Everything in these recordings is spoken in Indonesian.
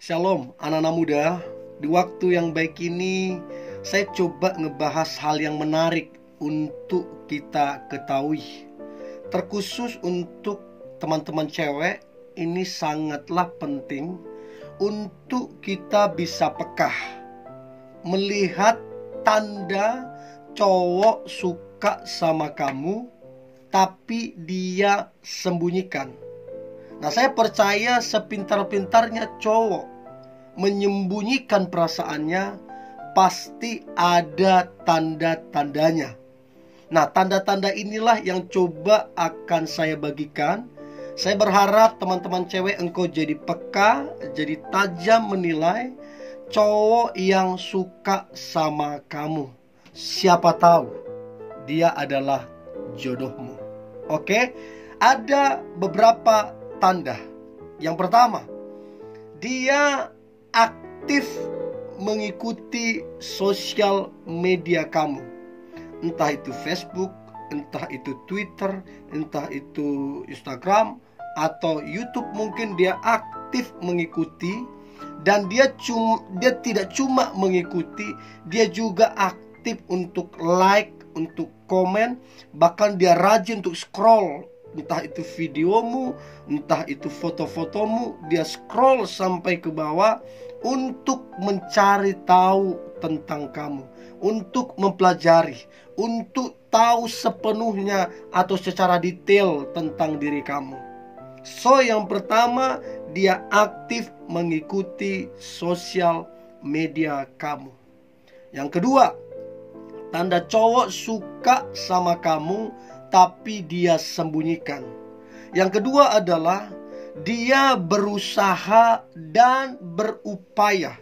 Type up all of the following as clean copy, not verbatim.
Shalom anak-anak muda. Di waktu yang baik ini saya coba ngebahas hal yang menarik untuk kita ketahui. Terkhusus untuk teman-teman cewek, ini sangatlah penting untuk kita bisa peka melihat tanda cowok suka sama kamu tapi dia sembunyikan. Nah, saya percaya sepintar-pintarnya cowok menyembunyikan perasaannya, pasti ada tanda-tandanya. Nah, tanda-tanda inilah yang coba akan saya bagikan. Saya berharap teman-teman cewek engkau jadi peka, jadi tajam menilai cowok yang suka sama kamu. Siapa tahu dia adalah jodohmu. Oke? Ada beberapa tanda. Yang pertama, dia aktif mengikuti sosial media kamu. Entah itu Facebook, entah itu Twitter, entah itu Instagram atau YouTube, mungkin dia aktif mengikuti. Dan dia tidak cuma mengikuti, dia juga aktif untuk like, untuk komen, bahkan dia rajin untuk scroll. Entah itu videomu, entah itu foto-fotomu, dia scroll sampai ke bawah untuk mencari tahu tentang kamu, untuk mempelajari, untuk tahu sepenuhnya atau secara detail tentang diri kamu. So, yang pertama, dia aktif mengikuti sosial media kamu. Yang kedua, tanda cowok suka sama kamu tapi dia sembunyikan. Yang kedua adalah dia berusaha dan berupaya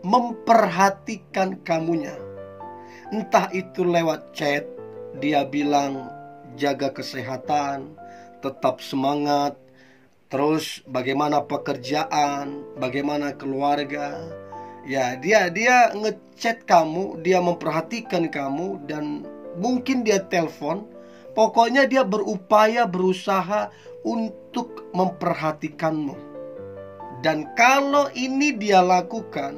memperhatikan kamunya. Entah itu lewat chat, dia bilang jaga kesehatan, tetap semangat, terus bagaimana pekerjaan, bagaimana keluarga. Ya, dia ngechat kamu, dia memperhatikan kamu, dan mungkin dia telepon. Pokoknya dia berupaya, berusaha untuk memperhatikanmu. Dan kalau ini dia lakukan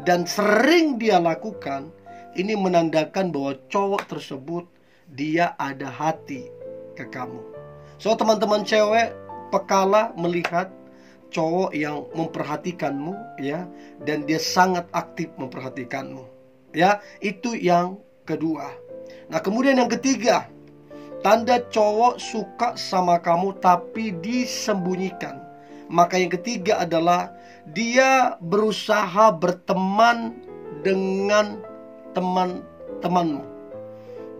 dan sering dia lakukan, ini menandakan bahwa cowok tersebut dia ada hati ke kamu. So, teman-teman cewek, pekalah melihat cowok yang memperhatikanmu, ya, dan dia sangat aktif memperhatikanmu, ya. Itu yang kedua. Nah, kemudian yang ketiga, tanda cowok suka sama kamu tapi disembunyikan. Maka yang ketiga adalah dia berusaha berteman dengan teman-temanmu.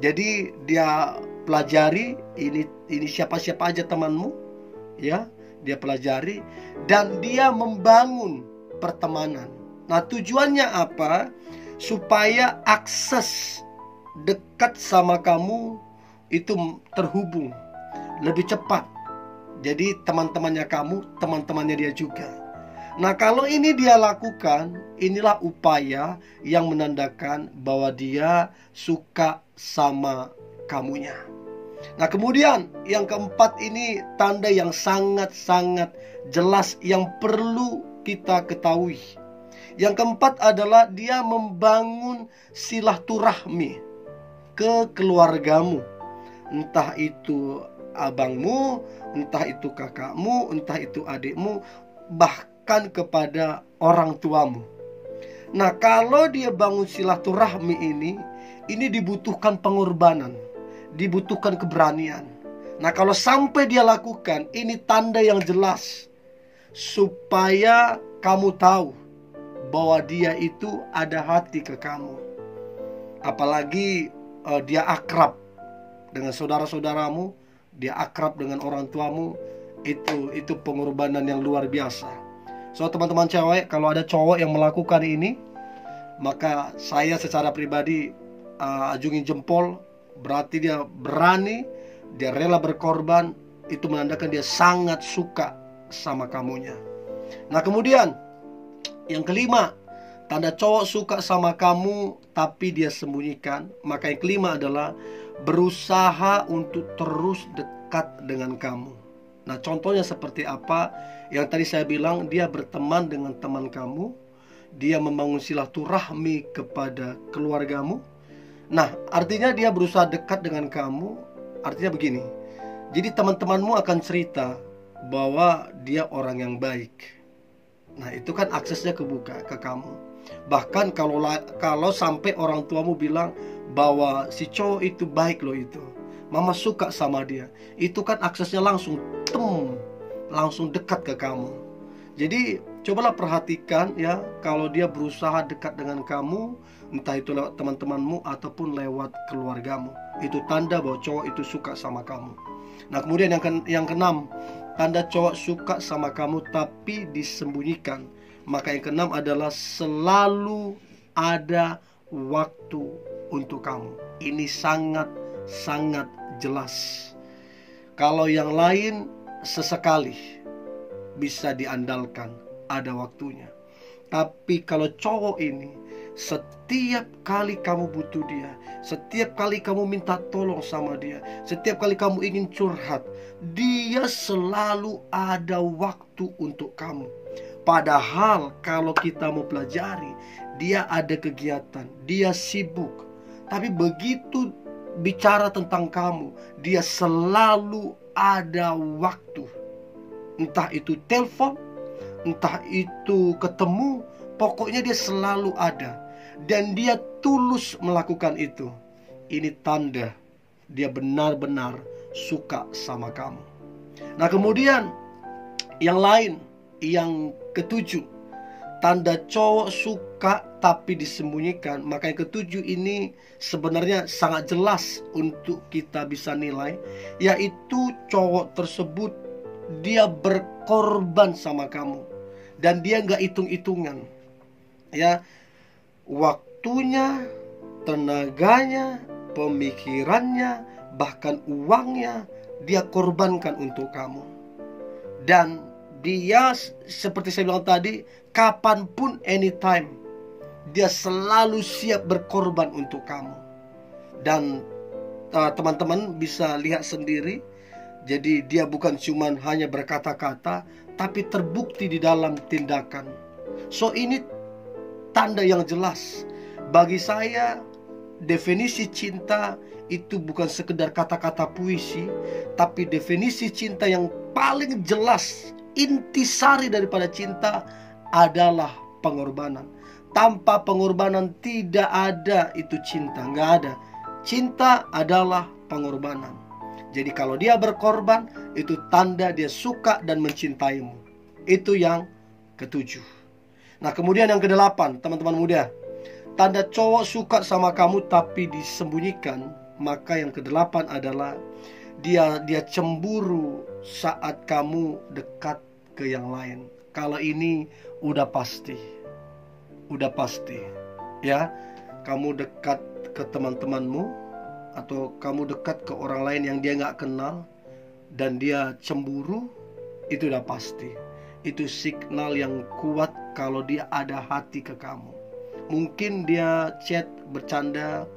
Jadi dia pelajari ini siapa-siapa aja temanmu, ya. Dia pelajari dan dia membangun pertemanan. Nah, tujuannya apa? Supaya akses dekat sama kamu itu terhubung lebih cepat. Jadi teman-temannya kamu, teman-temannya dia juga. Nah, kalau ini dia lakukan, inilah upaya yang menandakan bahwa dia suka sama kamunya. Nah, kemudian yang keempat, ini tanda yang sangat-sangat jelas yang perlu kita ketahui. Yang keempat adalah dia membangun silaturahmi ke keluargamu. Entah itu abangmu, entah itu kakakmu, entah itu adikmu, bahkan kepada orang tuamu. Nah, kalau dia bangun silaturahmi ini dibutuhkan pengorbanan, dibutuhkan keberanian. Nah, kalau sampai dia lakukan, ini tanda yang jelas supaya kamu tahu bahwa dia itu ada hati ke kamu. Apalagi dia akrab dengan saudara-saudaramu, dia akrab dengan orang tuamu, itu pengorbanan yang luar biasa. So, teman-teman cewek, kalau ada cowok yang melakukan ini, maka saya secara pribadi ajungin jempol. Berarti dia berani, dia rela berkorban. Itu menandakan dia sangat suka sama kamunya. Nah, kemudian yang kelima, tanda cowok suka sama kamu tapi dia sembunyikan. Maka yang kelima adalah berusaha untuk terus dekat dengan kamu. Nah, contohnya seperti apa? Yang tadi saya bilang, dia berteman dengan teman kamu, dia membangun silaturahmi kepada keluargamu. Nah, artinya dia berusaha dekat dengan kamu. Artinya begini, jadi teman-temanmu akan cerita bahwa dia orang yang baik. Nah, itu kan aksesnya kebuka ke kamu. Bahkan kalau sampai orang tuamu bilang bahwa si cowok itu baik loh itu, mama suka sama dia, itu kan aksesnya langsung dekat ke kamu. Jadi cobalah perhatikan ya, kalau dia berusaha dekat dengan kamu, entah itu lewat teman-temanmu ataupun lewat keluargamu, itu tanda bahwa cowok itu suka sama kamu. Nah, kemudian yang keenam, tanda cowok suka sama kamu tapi disembunyikan. Maka yang keenam adalah selalu ada waktu untuk kamu. Ini sangat jelas. Kalau yang lain sesekali bisa diandalkan, ada waktunya. Tapi kalau cowok ini, setiap kali kamu butuh dia, setiap kali kamu minta tolong sama dia, setiap kali kamu ingin curhat, dia selalu ada waktu untuk kamu. Padahal kalau kita mau pelajari, dia ada kegiatan, dia sibuk. Tapi begitu bicara tentang kamu, dia selalu ada waktu. Entah itu telepon, entah itu ketemu, pokoknya dia selalu ada. Dan dia tulus melakukan itu. Ini tanda dia benar-benar suka sama kamu. Nah, kemudian yang lain, yang ketujuh, tanda cowok suka tapi disembunyikan. Maka yang ketujuh ini sebenarnya sangat jelas untuk kita bisa nilai, yaitu cowok tersebut dia berkorban sama kamu dan dia nggak hitung-hitungan, ya, waktunya, tenaganya, pemikirannya, bahkan uangnya dia korbankan untuk kamu. Dan dia, seperti saya bilang tadi, kapanpun, anytime, dia selalu siap berkorban untuk kamu. Dan teman-teman bisa lihat sendiri, jadi dia bukan cuma hanya berkata-kata, tapi terbukti di dalam tindakan. So ini tanda yang jelas. Bagi saya, definisi cinta itu bukan sekedar kata-kata puisi, tapi definisi cinta yang paling jelas, intisari daripada cinta adalah pengorbanan. Tanpa pengorbanan tidak ada itu cinta, nggak ada. Cinta adalah pengorbanan. Jadi kalau dia berkorban, itu tanda dia suka dan mencintaimu. Itu yang ketujuh. Nah, kemudian yang kedelapan, teman-teman muda, tanda cowok suka sama kamu tapi disembunyikan. Maka yang kedelapan adalah dia cemburu saat kamu dekat ke yang lain. Kalau ini udah pasti, ya, kamu dekat ke teman-temanmu atau kamu dekat ke orang lain yang dia nggak kenal dan dia cemburu, itu udah pasti. Itu signal yang kuat kalau dia ada hati ke kamu. Mungkin dia chat bercanda,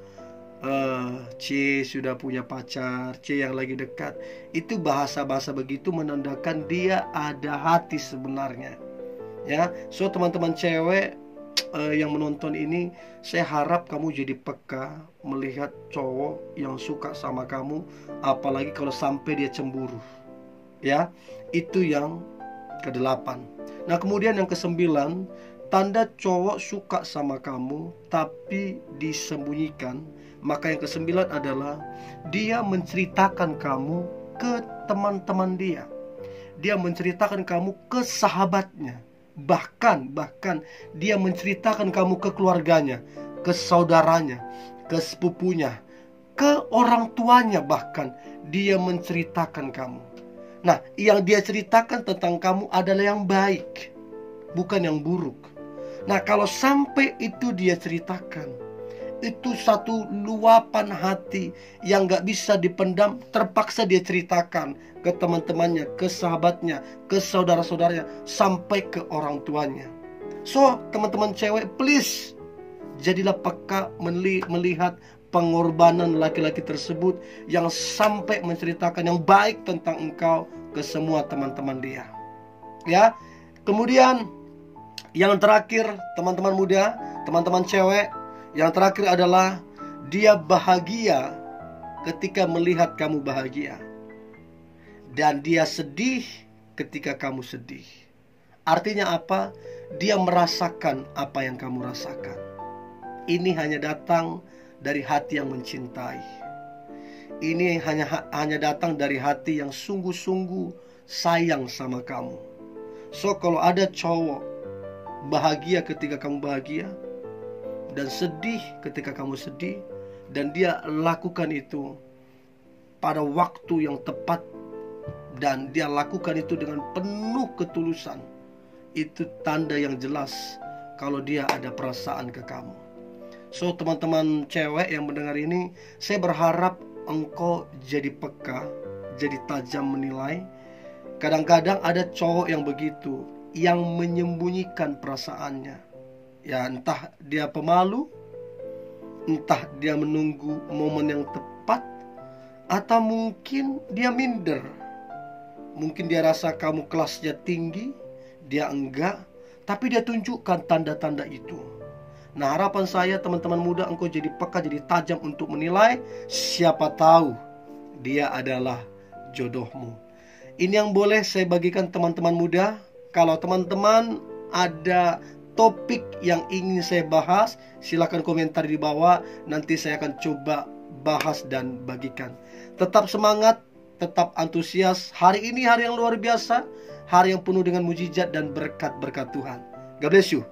C sudah punya pacar, C yang lagi dekat. Itu bahasa-bahasa begitu menandakan dia ada hati sebenarnya, ya. So teman-teman cewek yang menonton ini, saya harap kamu jadi peka melihat cowok yang suka sama kamu, apalagi kalau sampai dia cemburu, ya. Itu yang kedelapan. Nah, kemudian yang kesembilan, tanda cowok suka sama kamu tapi disembunyikan. Maka yang kesembilan adalah dia menceritakan kamu ke teman-teman dia. Dia menceritakan kamu ke sahabatnya. Bahkan dia menceritakan kamu ke keluarganya, ke saudaranya, ke sepupunya, ke orang tuanya, bahkan dia menceritakan kamu. Nah, yang dia ceritakan tentang kamu adalah yang baik, bukan yang buruk. Nah, kalau sampai itu dia ceritakan, itu satu luapan hati yang gak bisa dipendam, terpaksa dia ceritakan ke teman-temannya, ke sahabatnya, ke saudara-saudaranya, sampai ke orang tuanya. So, teman-teman cewek, please, jadilah peka melihat pengorbanan laki-laki tersebut yang sampai menceritakan yang baik tentang engkau ke semua teman-teman dia. Ya. Kemudian yang terakhir, teman-teman muda, teman-teman cewek, yang terakhir adalah dia bahagia ketika melihat kamu bahagia. Dan dia sedih ketika kamu sedih. Artinya apa? Dia merasakan apa yang kamu rasakan. Ini hanya datang dari hati yang mencintai. Ini hanya datang dari hati yang sungguh-sungguh sayang sama kamu. So, kalau ada cowok bahagia ketika kamu bahagia dan sedih ketika kamu sedih, dan dia lakukan itu pada waktu yang tepat, dan dia lakukan itu dengan penuh ketulusan, itu tanda yang jelas kalau dia ada perasaan ke kamu. So, teman-teman cewek yang mendengar ini, saya berharap engkau jadi peka, jadi tajam menilai. Kadang-kadang ada cowok yang begitu, yang menyembunyikan perasaannya. Ya, entah dia pemalu, entah dia menunggu momen yang tepat, atau mungkin dia minder. Mungkin dia rasa kamu kelasnya tinggi, dia enggak, tapi dia tunjukkan tanda-tanda itu. Nah, harapan saya teman-teman muda, engkau jadi peka, jadi tajam untuk menilai. Siapa tahu dia adalah jodohmu. Ini yang boleh saya bagikan teman-teman muda. Kalau teman-teman ada topik yang ingin saya bahas, silakan komentar di bawah. Nanti saya akan coba bahas dan bagikan. Tetap semangat, tetap antusias. Hari ini hari yang luar biasa, hari yang penuh dengan mujizat dan berkat-berkat Tuhan. God bless you.